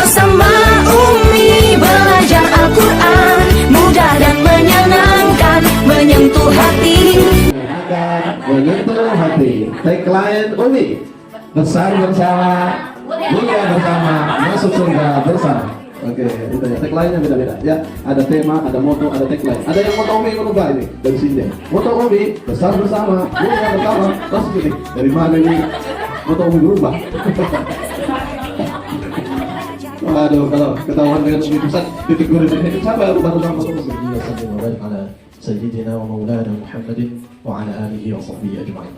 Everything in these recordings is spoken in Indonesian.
bersama Umi belajar Al-Quran, mudah dan menyenangkan, menyentuh hati. Menyentuh hati. Tagline Umi, besar bersama, mulia bersama, masuk surga bersama. Oke, itu ya. Tagline-nya beda-beda. Ya, ada tema, ada moto, ada tagline. Ada yang moto Umi merubah ini dari sini. Moto Umi, besar bersama, mulia bersama, masuk ini. Dari mana ini? Moto Umi berubah. Waduh, kalau ketahuan dengan Umi pusat, ditegur ini. Siapa yang berubah moto Umi? Sayyidina wa maulana Muhammadin wa ala alihi wa sahbihi ajma'in.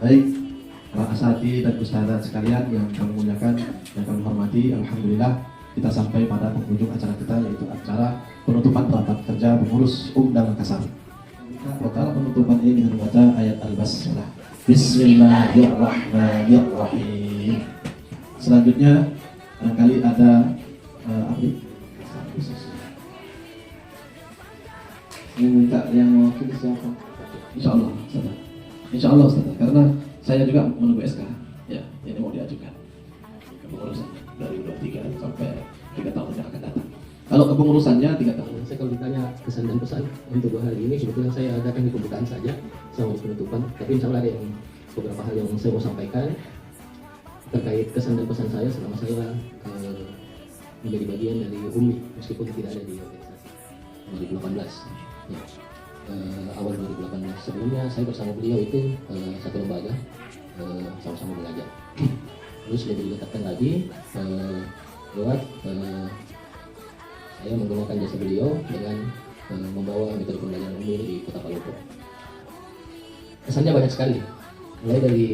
Baik, para asati dan ustazah sekalian yang kami muliakan, yang kami hormati, alhamdulillah kita sampai pada penghujung acara kita, yaitu acara penutupan rapat kerja pengurus dan Makassar. Acara penutupan ini dengan membaca ayat Al-Basmalah. Bismillahirrahmanirrahim. Selanjutnya barangkali ada minta yang mewakili siapa? Insya Allah, Ustaz. Insya Allah, Ustaz. Karena saya juga menunggu SK. Ya, ini mau diajukan kepengurusan dari 23 sampai 3 tahun yang akan datang. Kalau kepengurusannya 3 tahun. Saya kalau ditanya kesan dan pesan untuk 2 hari ini, sebetulnya saya adakan di pembukaan saja sama penutupan. Tapi insya Allah ada yang beberapa hal yang saya mau sampaikan terkait kesan dan pesan saya selama saya menjadi bagian dari UMI meskipun tidak ada di organisasi 2018. Ya. Awal 2018 sebelumnya saya bersama beliau itu satu lembaga, sama-sama belajar. Terus lebih didekatkan lagi lewat saya menggunakan jasa beliau dengan membawa metode pembelajaran umum di Kota Palopo. Kesannya banyak sekali, mulai dari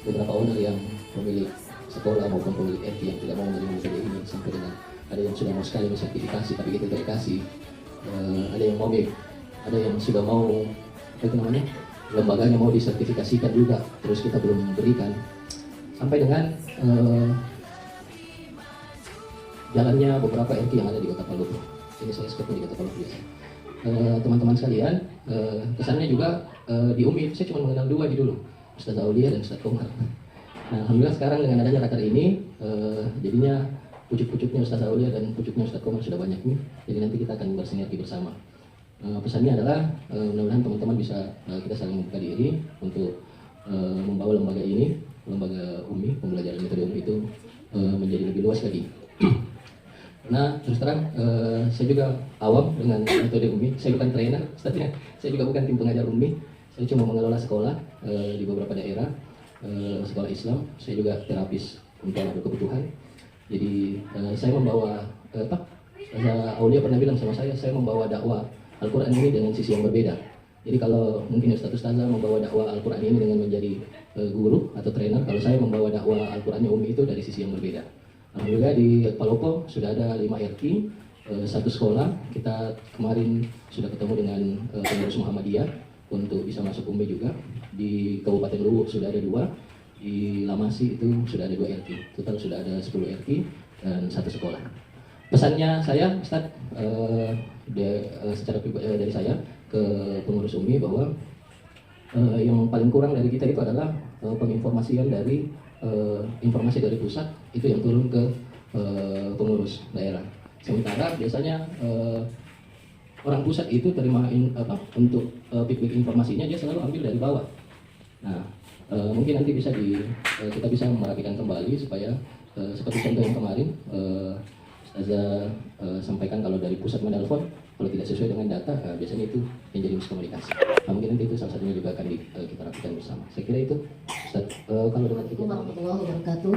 beberapa owner yang pemilik sekolah maupun pemilik FT yang tidak mau menerima metode ini, sampai dengan ada yang sudah mau sekali sertifikasi tapi kita tidak kasih, ada yang mau ada yang sudah mau apa itu namanya, lembaganya mau disertifikasikan juga, terus kita belum berikan, sampai dengan jalannya beberapa RT yang ada di Kota Palu. Ini saya seperti di Kota Palu biasa. Teman-teman sekalian, kesannya juga di UMI saya cuma mengenal 2 di dulu, Ustaz Aulia dan Ustaz Komar. Nah, alhamdulillah sekarang dengan adanya raker ini, jadinya pucuk-pucuknya Ustaz Aulia dan pucuknya Ustaz Komar sudah banyak nih. Jadi nanti kita akan bersinergi bersama. Pesannya adalah mudah-mudahan teman-teman bisa kita saling membuka diri untuk membawa lembaga ini, lembaga UMI, pembelajaran metode UMI itu menjadi lebih luas lagi. Nah, terus terang saya juga awam dengan metode UMI. Saya bukan trainer, Ustaznya. Saya juga bukan tim pengajar UMI. Saya cuma mengelola sekolah di beberapa daerah, sekolah Islam. Saya juga terapis untuk anak berkebutuhan. Jadi saya membawa Aulia pernah bilang sama saya membawa dakwah Al-Quran ini dengan sisi yang berbeda. Jadi kalau mungkin Ustaz-Ustazah membawa dakwah Al-Quran ini dengan menjadi guru atau trainer, kalau saya membawa dakwah Al-Qurannya UMI itu dari sisi yang berbeda. Alhamdulillah di Palopo sudah ada 5 RT, 1 sekolah. Kita kemarin sudah ketemu dengan pengurus Muhammadiyah untuk bisa masuk UMI juga. Di Kabupaten Luwu sudah ada 2, di Lamasi itu sudah ada 2 RT. Total sudah ada 10 RT dan 1 sekolah. Pesannya saya, Ustaz, secara dari saya ke pengurus UMI bahwa yang paling kurang dari kita itu adalah penginformasian dari informasi dari pusat itu yang turun ke pengurus daerah. Sementara biasanya orang pusat itu terima untuk feedback informasinya dia selalu ambil dari bawah. Nah, mungkin nanti bisa kita bisa merapikan kembali supaya seperti contoh yang kemarin Ustazah sampaikan kalau dari pusat menelpon kalau tidak sesuai dengan data, biasanya itu yang jadi miskomunikasi. Nah, mungkin nanti itu salah satunya juga akan kita rapikan bersama. Saya kira itu, Ustaz. Kalau dengan kita warahmatullahi wabarakatuh.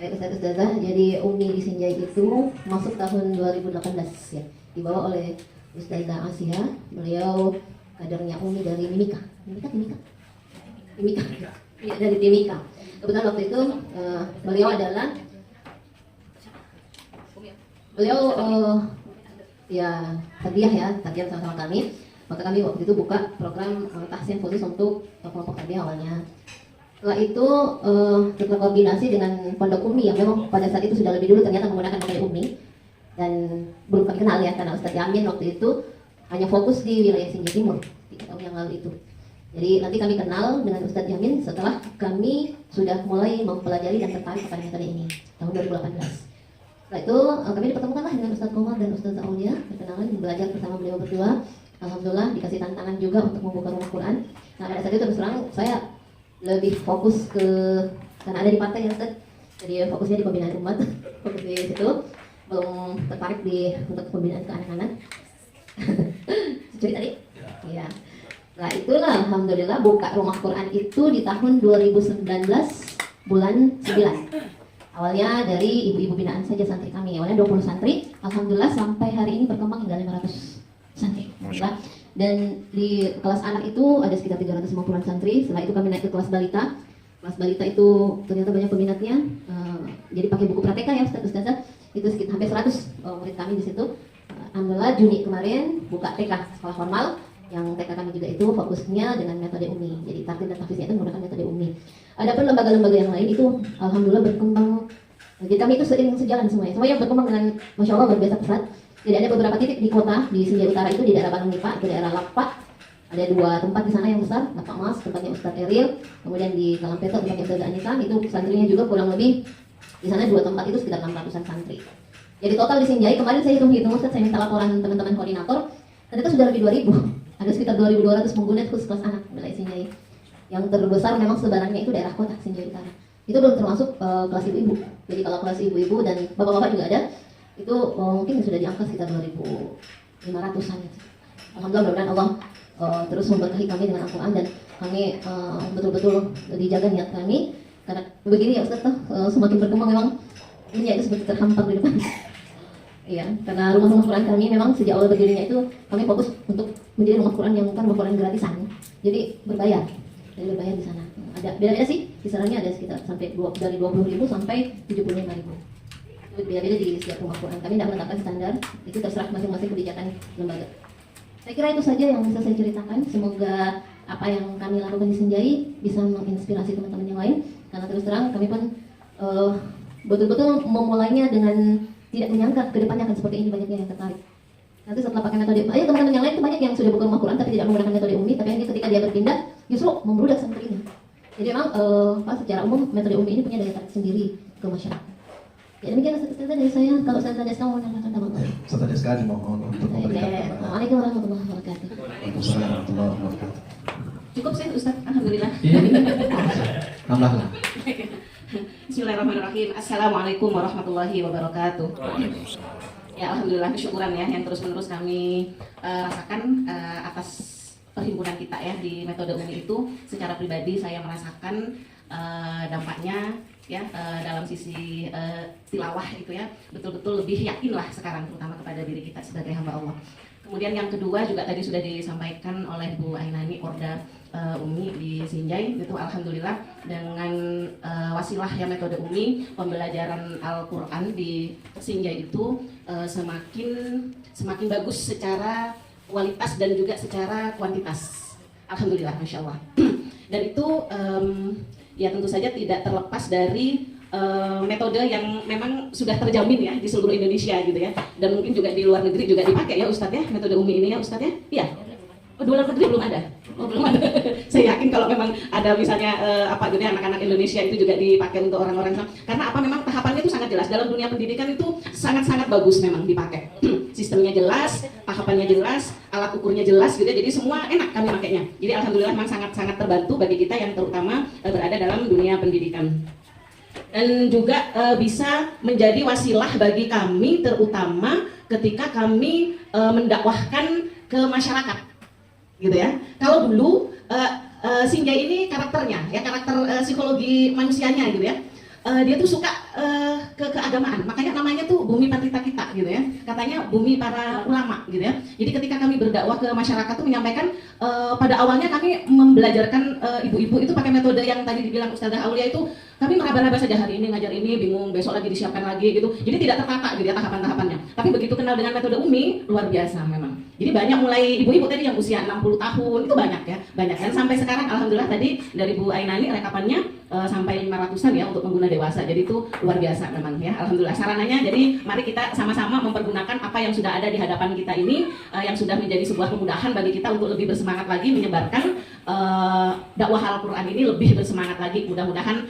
Baik Ustazah, jadi UMI di Sinjai itu masuk tahun 2018 ya, dibawa oleh Ustazah Asia. Beliau kadernya UMI dari Timika. Ya, dari Timika. Kebetulan waktu itu beliau ya tarbiyah sama-sama kami. Maka kami waktu itu buka program tahsin khusus untuk kelompok tarbiyah awalnya. Setelah itu berkoordinasi dengan Pondok UMI yang memang pada saat itu sudah lebih dulu ternyata menggunakan metode UMI dan belum kami kenal ya, karena Ustadz Yamin waktu itu hanya fokus di wilayah Sinjai Timur 3 tahun yang lalu itu. Jadi nanti kami kenal dengan Ustadz Yamin setelah kami sudah mulai mempelajari dan tertarik pada metode ini tahun 2018. Setelah itu kami dipertemukanlah dengan Ustadz Komar dan Ustadz Aulia, perkenalan belajar bersama beliau berdua. Alhamdulillah dikasih tantangan juga untuk membuka rumah Quran. Nah pada saat itu terus terang saya lebih fokus ke, karena ada di partai ya Ustadz, jadi fokusnya di pembinaan umat, fokus di situ, belum tertarik untuk pembinaan ke anak-anak. Curi tadi? Iya. Nah itulah alhamdulillah buka rumah Quran itu di tahun 2019 bulan 9. Awalnya dari ibu-ibu binaan saja santri kami. Awalnya 20 santri, alhamdulillah sampai hari ini berkembang hingga 500 santri. Dan di kelas anak itu ada sekitar 350-an santri. Setelah itu kami naik ke kelas balita. Kelas balita itu ternyata banyak peminatnya. Jadi pakai buku Prateka ya Ustazah. Itu sekitar hampir 100 murid kami di situ. Alhamdulillah Juni kemarin buka TK sekolah formal. Yang TK kami juga itu fokusnya dengan metode UMI. Jadi tartil dan tahfiznya itu menggunakan metode UMI. Adapun lembaga-lembaga yang lain itu alhamdulillah berkembang. Jadi kami itu sering sejalan semuanya. Semuanya berkembang dengan Masya Allah luar biasa pesat. Jadi ada beberapa titik di kota di Sinjai Utara itu di daerah Bandung Nipa, di daerah Lapak. Ada 2 tempat di sana yang besar, Lapak Mas, tempatnya Ustadz Eril. Kemudian di Dalam Peto tempatnya Ustadz Anissa. Itu santrinya juga kurang lebih di sana 2 tempat itu sekitar 600-an santri. Jadi total di Sinjai kemarin saya hitung-hitung Ustadz, saya minta laporan teman-teman koordinator. Ternyata sudah lebih 2.000. Ada sekitar 2.200 pengguna khusus kelas anak wilayah Sinjai. Yang terbesar memang sebarannya itu daerah kota Sinjai Utara. Itu belum termasuk kelas ibu-ibu. Jadi kalau kelas ibu-ibu dan bapak-bapak juga ada, itu mungkin sudah di angka sekitar 2.500-an. Alhamdulillah mudah-mudahan Allah terus memberkahi kami dengan Al-Quran dan kami betul-betul dijaga niat kami. Karena begini ya Ustaz, semakin berkembang memang ini ya itu seperti terhampar di depan. Iya, karena rumah-rumah Quran kami memang sejak awal berdirinya itu kami fokus untuk menjadi rumah Quran yang bukan rumah Quran gratisan. Jadi berbayar. Jadi berbayar di sana. Ada beda-beda sih, kisarannya ada sekitar sampai dari 20.000 sampai 75.000. Itu beda-beda di setiap rumah Quran. Kami tidak menetapkan standar, itu terserah masing-masing kebijakan lembaga. Saya kira itu saja yang bisa saya ceritakan. Semoga apa yang kami lakukan di Sinjai bisa menginspirasi teman-teman yang lain. Karena terus terang kami pun betul-betul memulainya dengan tidak menyangka ke depannya akan seperti ini, banyaknya yang tertarik. Nanti setelah pakai metode, ayo teman-teman yang lain itu banyak yang sudah buka rumah Quran tapi tidak menggunakan metode UMI, tapi ini ketika dia berpindah justru membludak santrinya. Jadi memang secara umum metode UMI ini punya daya tarik sendiri ke masyarakat. Ya demikian Ustaz dari saya. Kalau Ustaz Deska mau menambahkan tambahan. Ustaz Deska dimohon untuk memberikan tambahan. Assalamualaikum warahmatullahi wabarakatuh. Waalaikumsalam warahmatullahi wabarakatuh. Cukup sih Ustaz, alhamdulillah. Iya, tambahlah. Bismillahirrahmanirrahim. Assalamualaikum warahmatullahi wabarakatuh. Ya alhamdulillah kesyukuran ya yang terus-menerus kami rasakan atas perhimpunan kita ya di metode UMI itu. Secara pribadi saya merasakan dampaknya ya dalam sisi tilawah itu ya, betul-betul lebih yakinlah sekarang terutama kepada diri kita sebagai hamba Allah. Kemudian yang kedua juga tadi sudah disampaikan oleh Bu Ainani Orda UMI di Sinjai, itu alhamdulillah dengan wasilah ya metode UMI, pembelajaran Al-Quran di Sinjai itu semakin bagus secara kualitas dan juga secara kuantitas. Alhamdulillah, Masya Allah. Dan itu ya tentu saja tidak terlepas dari metode yang memang sudah terjamin ya di seluruh Indonesia gitu ya, dan mungkin juga di luar negeri juga dipakai ya Ustadz ya, metode UMI ini ya Ustadz ya. Iya. Oh, di luar negeri belum ada. Oh, belum ada. Saya yakin kalau memang ada misalnya apa gitu ya, anak-anak Indonesia itu juga dipakai untuk orang-orang Islam. Karena apa, memang tahapannya itu sangat jelas. Dalam dunia pendidikan itu sangat-sangat bagus memang dipakai. Sistemnya jelas, tahapannya jelas, alat ukurnya jelas gitu ya. Jadi semua enak kami pakainya. Jadi alhamdulillah memang sangat-sangat terbantu bagi kita yang terutama berada dalam dunia pendidikan. Dan juga bisa menjadi wasilah bagi kami terutama ketika kami mendakwahkan ke masyarakat. Gitu ya. Kalau dulu Sinjai ini karakternya ya, karakter psikologi manusianya gitu ya, dia tuh suka keagamaan, makanya namanya tuh bumi Patrita kita gitu ya, katanya bumi para ulama gitu ya. Jadi ketika kami berdakwah ke masyarakat tuh menyampaikan, pada awalnya kami membelajarkan ibu-ibu itu pakai metode yang tadi dibilang Ustazah Aulia itu, kami meraba-raba saja, hari ini ngajar ini bingung, besok lagi disiapkan lagi gitu. Jadi tidak tertata gitu ya tahapan-tahapannya. Tapi begitu kenal dengan metode UMI, luar biasa memang. Jadi banyak mulai ibu-ibu tadi yang usia 60 tahun, itu banyak ya. Banyak. Dan sampai sekarang alhamdulillah tadi dari Bu Ainani rekapannya sampai 500-an ya untuk pengguna dewasa. Jadi itu luar biasa memang ya, alhamdulillah sarananya. Jadi mari kita sama-sama mempergunakan apa yang sudah ada di hadapan kita ini, yang sudah menjadi sebuah kemudahan bagi kita untuk lebih bersemangat lagi menyebarkan dakwah Al-Quran ini, lebih bersemangat lagi. Mudah-mudahan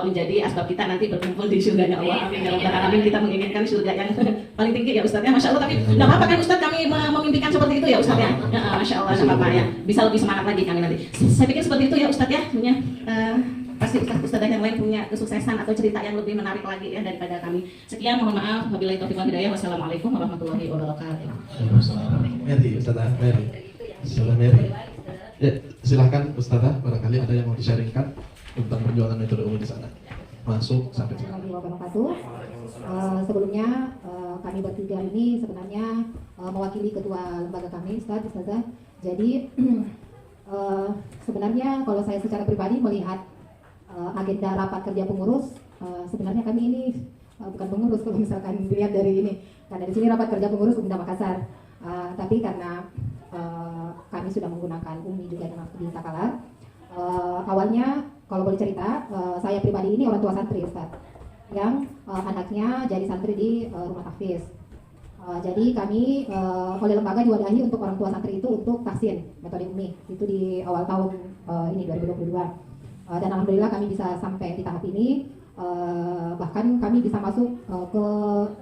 menjadi asbab kita nanti berkumpul di surganya Allah. Amin ya rabbal alamin. Kita menginginkan surga yang paling tinggi ya Ustaz ya, Masya Allah. Tapi nggak apa-apa kan Ustaz, kami memimpikan seperti itu ya Ustaz ya. Masya Allah, nggak apa-apa ya. Bisa lebih semangat lagi kami nanti. Saya pikir seperti itu ya Ustaz ya. Pasti Ustaz-Ustazah yang lain punya kesuksesan atau cerita yang lebih menarik lagi ya daripada kami. Sekian, mohon maaf. Wabillahi taufiq wal hidayah. Wassalamualaikum warahmatullahi wabarakatuh. Mary, Ustazah Mary. Ustazah Mary. Ya, silahkan Ustazah, barangkali ada yang mau di-sharingkan tentang perjuangan metode umi di sana. Masuk sampai sini. Warahmatullahi wabarakatuh. Sebelumnya kami bertiga ini sebenarnya mewakili ketua lembaga kami, Ustazah. Jadi sebenarnya kalau saya secara pribadi melihat agenda rapat kerja pengurus, sebenarnya kami ini bukan pengurus kalau misalkan dilihat dari ini, karena di sini rapat kerja pengurus Umda Makassar, tapi karena kami sudah menggunakan UMI juga di Takalar. Awalnya kalau boleh cerita, saya pribadi ini orang tua santri Ustaz, yang anaknya jadi santri di rumah tahfiz. Jadi kami oleh lembaga diwadahi untuk orang tua santri itu untuk tahsin metode UMI itu di awal tahun ini 2022. Dan alhamdulillah kami bisa sampai di tahap ini, bahkan kami bisa masuk ke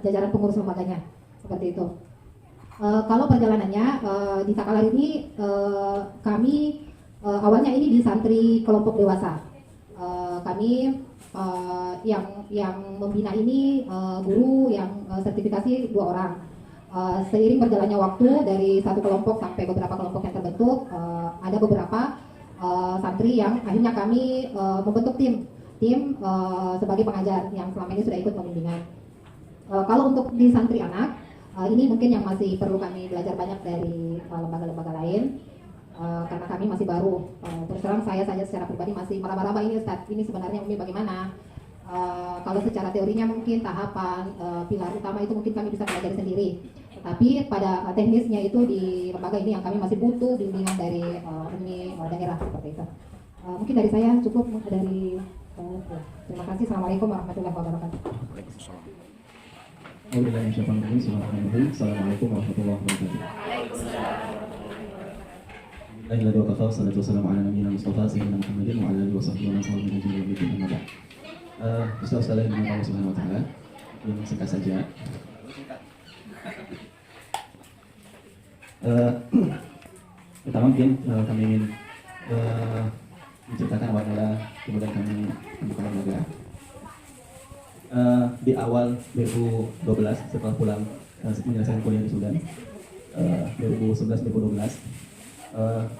jajaran pengurus lembaganya seperti itu. Kalau perjalanannya di Takalar ini kami awalnya ini di santri kelompok dewasa. Kami yang membina ini guru yang sertifikasi 2 orang. Seiring berjalannya waktu dari satu kelompok sampai beberapa kelompok yang terbentuk, ada beberapa santri yang akhirnya kami membentuk tim sebagai pengajar yang selama ini sudah ikut pembimbingan. Kalau untuk di santri anak, ini mungkin yang masih perlu kami belajar banyak dari lembaga-lembaga lain, karena kami masih baru. Terus terang saya saja secara pribadi masih meraba-raba ini Ustaz, ini sebenarnya UMI bagaimana. Kalau secara teorinya mungkin tahapan pilar utama itu mungkin kami bisa pelajari sendiri, tapi pada teknisnya itu di lembaga ini yang kami masih butuh bimbingan dari UMI daerah seperti itu. Mungkin dari saya cukup dari terima kasih. Assalamualaikum warahmatullahi wabarakatuh. Assalamualaikum warahmatullahi wabarakatuh. Alhamdulillah wa kafa, salatu wassalamu ala nabiyina Mustafa sayyidina Muhammadin wa ala alihi wa sahbihi wa sallam min ajli wa bihi amma ba'd. Ustaz yang dimana Allah Subhanahu wa taala, yang singkat saja. Pertama mungkin kami ingin menceritakan awal mula kemudian kami membuka lembaga. Di awal 2012 setelah pulang menyelesaikan kuliah di Sudan, 2011-2012,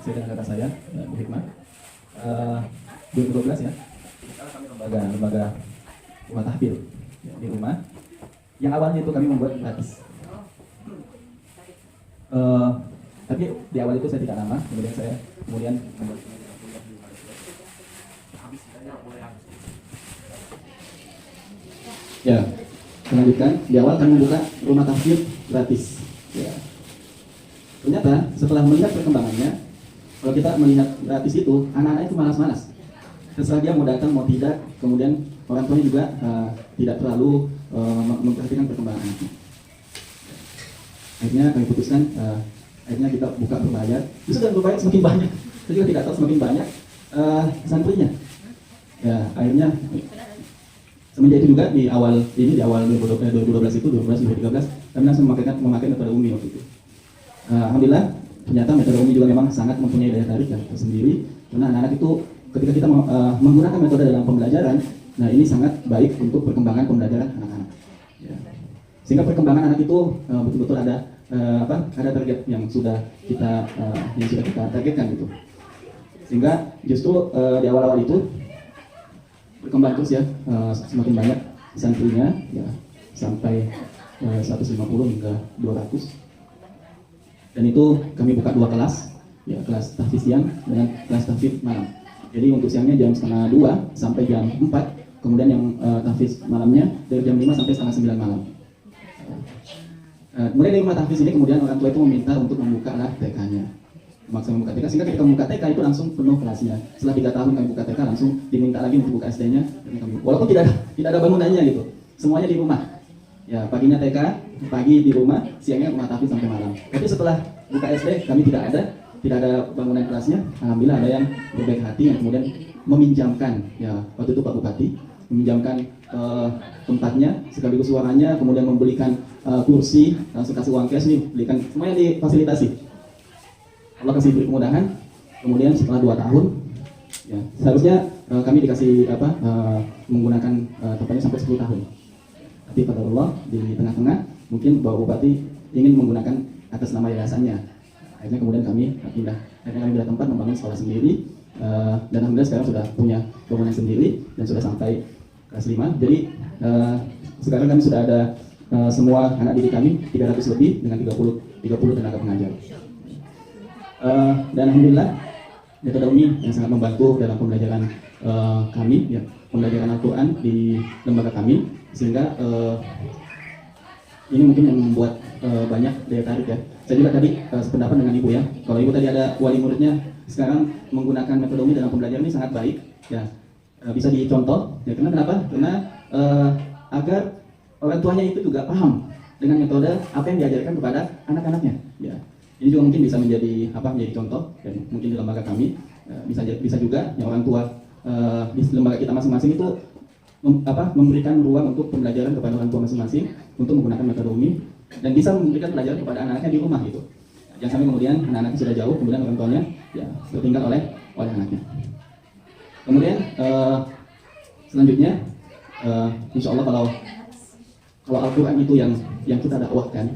saya dan kakak saya Bu Hikmah, 2012 ya, kami lembaga rumah tahfidz ya, di rumah. Yang awalnya itu kami membuat gratis. Tapi di awal itu saya tidak lama, kemudian membuat ya, melanjutkan. Di awal kami membuka rumah tahfidz gratis. Ya. Ternyata setelah melihat perkembangannya, kalau kita melihat gratis itu, anak-anak itu malas-malas. Terserah dia mau datang mau tidak, kemudian orang tuanya juga tidak terlalu memperhatikan perkembangan anaknya. Akhirnya kami putuskan, akhirnya kita buka berbayar. Justru dan berbayar semakin banyak. Saya juga tidak tahu semakin banyak santrinya. Ya, akhirnya semenjak itu juga di awal 2012 itu 2013 kami langsung memakai metode UMI waktu itu. Alhamdulillah ternyata metode UMI juga memang sangat mempunyai daya tarik yang tersendiri, karena anak-anak itu ketika kita menggunakan metode dalam pembelajaran, nah ini sangat baik untuk perkembangan pembelajaran anak-anak. Ya. Sehingga perkembangan anak itu betul-betul ada target yang sudah kita targetkan gitu. Sehingga justru di awal-awal itu berkembang terus ya, semakin banyak santrinya ya, sampai 150 hingga 200. Dan itu kami buka 2 kelas, ya, kelas tahfidz siang dengan kelas tahfidz malam. Jadi untuk siangnya jam 1:30 sampai jam 4, kemudian yang tahfidz malamnya dari jam 5 sampai 8:30 malam. Kemudian dari rumah tahfidz ini kemudian orang tua itu meminta untuk membuka lah TK-nya. memaksa membuka TK, sehingga ketika membuka TK itu langsung penuh kelasnya. Setelah 3 tahun kami buka TK langsung diminta lagi untuk buka SD-nya, walaupun tidak ada bangunannya gitu, semuanya di rumah. Ya, paginya TK, pagi di rumah, siangnya rumah tahfiz sampai malam. Tapi setelah buka SD kami tidak ada bangunan kelasnya. Alhamdulillah ada yang berbaik hati yang kemudian meminjamkan, ya waktu itu Pak Bupati meminjamkan tempatnya sekaligus suaranya, kemudian membelikan kursi, langsung kasih uang cash nih, belikan semuanya difasilitasi. Allah kasih beri kemudahan. Kemudian setelah 2 tahun, ya seharusnya kami dikasih menggunakan tempatnya sampai 10 tahun. Tapi pada Allah di tengah-tengah mungkin Bapak Bupati ingin menggunakan atas nama yayasannya. Akhirnya kemudian kami pindah tempat, membangun sekolah sendiri, dan alhamdulillah sekarang sudah punya bangunan sendiri dan sudah sampai kelas 5. Jadi sekarang kami sudah ada semua anak didik kami 300 lebih dengan 30 tenaga pengajar. Dan alhamdulillah metode Umi yang sangat membantu dalam pembelajaran kami, ya, pembelajaran Al-Quran di lembaga kami, sehingga ini mungkin yang membuat banyak daya tarik ya. Saya juga tadi sependapat dengan Ibu ya. Kalau Ibu tadi ada wali muridnya sekarang menggunakan metode Umi dalam pembelajaran ini sangat baik ya. Bisa dicontoh ya. Kenapa? Karena agar orang tuanya itu juga paham dengan metode apa yang diajarkan kepada anak-anaknya ya. Ini juga mungkin bisa menjadi contoh, dan mungkin di lembaga kami bisa juga yang orang tua di lembaga kita masing-masing itu memberikan ruang untuk pembelajaran kepada orang tua masing-masing untuk menggunakan metode Umi, dan bisa memberikan pelajaran kepada anak-anaknya di rumah gitu. Jangan sampai kemudian anak-anaknya sudah jauh, kemudian orang tuanya ya tertinggal oleh anaknya. Kemudian selanjutnya insya Allah kalau Al-Quran itu yang kita dakwahkan,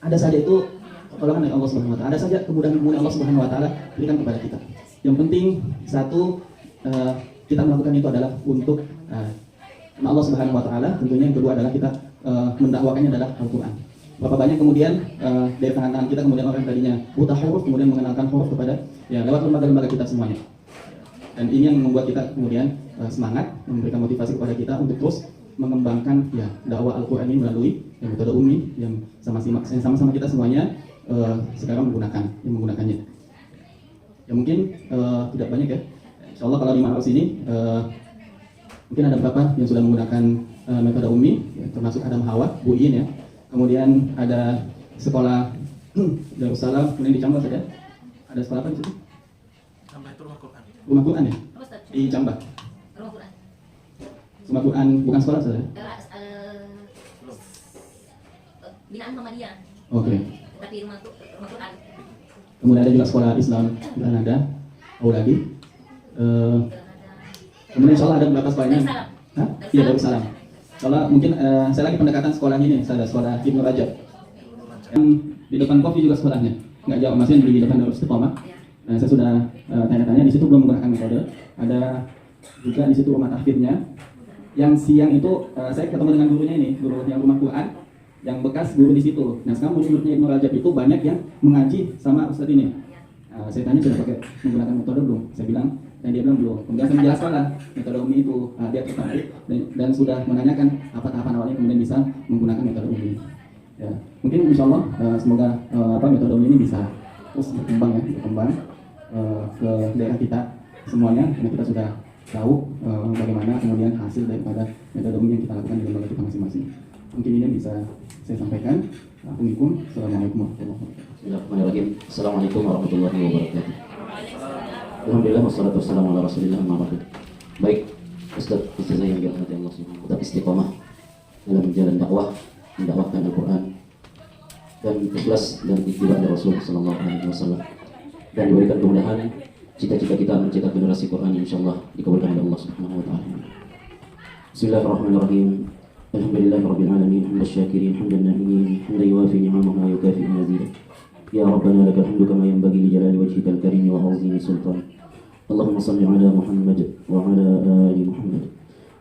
ada saja itu pertolongan dari Allah Subhanahu Wa Taala, ada saja kemudahan-kemudahan Allah Subhanahu Wa Taala berikan kepada kita. Yang penting satu, kita melakukan itu adalah untuk Allah Subhanahu Wa Taala. Tentunya yang kedua adalah kita mendakwakannya adalah Al-Quran. Berapa banyak kemudian dari tangan-tangan kita kemudian orang tadinya buta huruf kemudian mengenalkan huruf kepada ya lewat lembaga-lembaga kita semuanya. Dan ini yang membuat kita kemudian semangat, memberikan motivasi kepada kita untuk terus mengembangkan ya dakwah Al-Quran ini melalui metode Umi yang sama-sama kita semuanya sekarang menggunakannya. Ya mungkin tidak banyak ya. Insya Allah kalau di Maros ini mungkin ada beberapa yang sudah menggunakan metode Umi, ya, termasuk Adam Hawa, Bu In ya. Kemudian ada sekolah Darussalam, kemudian di Cambah saja. Ada sekolah apa di situ? Cambah itu rumah Quran. Rumah Quran ya? Di Cambah. Rumah Quran. Rumah Quran bukan sekolah saja? Binaan Muhammadiyah. Oke. Tapi rumah Quran. Kemudian ada juga sekolah Islam Granada, Auladi. Kemudian insya Allah ada beberapa sekolahnya. Hah? Iya, Darussalam. Soalnya mungkin saya lagi pendekatan sekolahnya ini, saya ada sekolah Ibnu Rajab. Yang di depan kopi juga sekolahnya, nggak jauh, masih di depan Darus Istiqomah. Saya sudah tanya-tanya, di situ belum menggunakan metode. Ada juga di situ rumah tahfidnya. Yang siang itu saya ketemu dengan gurunya ini, guru yang rumah Quran, yang bekas guru di situ. Nah sekarang murid-muridnya Ibnu Rajab itu banyak yang mengaji sama Ustadz ini. Saya tanya sudah pakai menggunakan metode belum? Saya bilang, dan dia bilang belum. Kemudian saya menjelaskan lah metode Umi itu, dia tertarik dan sudah menanyakan apa tahapan awalnya kemudian bisa menggunakan metode Umi. Ya, mungkin insya Allah semoga metode Umi ini bisa terus berkembang ke daerah kita semuanya, karena kita sudah tahu bagaimana kemudian hasil daripada metode Umi yang kita lakukan di lembaga kita masing-masing. Mungkin ini yang bisa saya sampaikan. Assalamualaikum warahmatullahi wabarakatuh. Bismillahirrahmanirrahim. Assalamualaikum warahmatullahi wabarakatuh. Alhamdulillah wassalatu wassalamu ala Rasulillah amma ba'du. Baik, Ustazah yang dirahmati Allah Subhanahu wa taala, istiqomah dalam jalan dakwah, mendakwahkan Al-Qur'an dan ikhlas dan ittiba' dari Rasulullah sallallahu alaihi wasallam, dan diberikan kemudahan cita-cita kita mencetak generasi Quran insyaallah dikabulkan oleh Allah Subhanahu wa taala. Bismillahirrahmanirrahim. Alhamdulillahirabbil alamin, hamdal syakirin, hamdan na'imin, hamdan yuwafi ni'amahu wa yukafi mazidah. Ya Rabbana lakal hamdu kama yanbaghi li jalali wajhikal karim wa 'azimi sultan. Allahumma salli ala Muhammad wa ala ali Muhammad.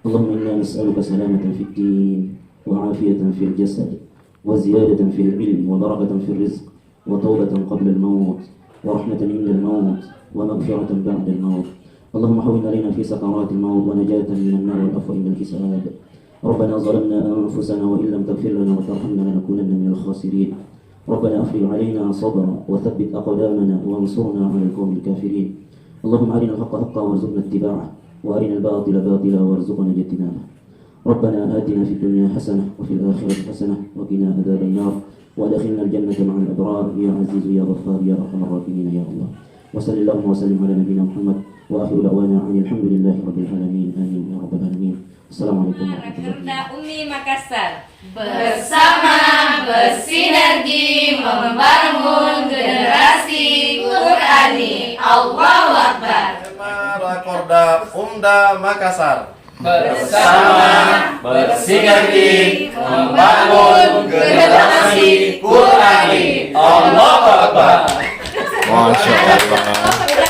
Allahumma inna nas'aluka salamatan fid din wa 'afiyatan fil jasad wa ziyadatan fil ilm wa barakatan fil rizq wa tawbatan qabla al-maut wa rahmatan 'inda al-maut wa maghfiratan ba'da al-maut. Allahumma hawwin 'alaina fi sakaratil maut wa najatan minan nar wal afwa 'inda al-hisab. ربنا ظلمنا أنفسنا وإن لم تغفر لنا وترحمنا لنكونن من الخاسرين. ربنا أفرغ علينا صبرا وثبت أقدامنا وانصرنا على القوم الكافرين اللهم أرنا الحق حقا وارزقنا اتباعه وأرنا الباطل باطلا وارزقنا اجتنابه ربنا آتنا في الدنيا حسنة وفي الآخرة حسنة وقنا عذاب النار وأدخلنا الجنة مع الأبرار يا عزيز يا غفار يا أرحم الراحمين يا الله وصل اللهم وسلم على نبينا محمد وآخر دعوانا عن الحمد لله رب العالمين آمين يا رب العالمين السلام عليكم ورحمة الله وبركاته. Umi Makassar bersama bersinergi membangun generasi Qurani. Allahu Akbar. Rakorda Umda Makassar bersama bersinergi membangun generasi Qurani. Allahu Akbar. Masya Allah.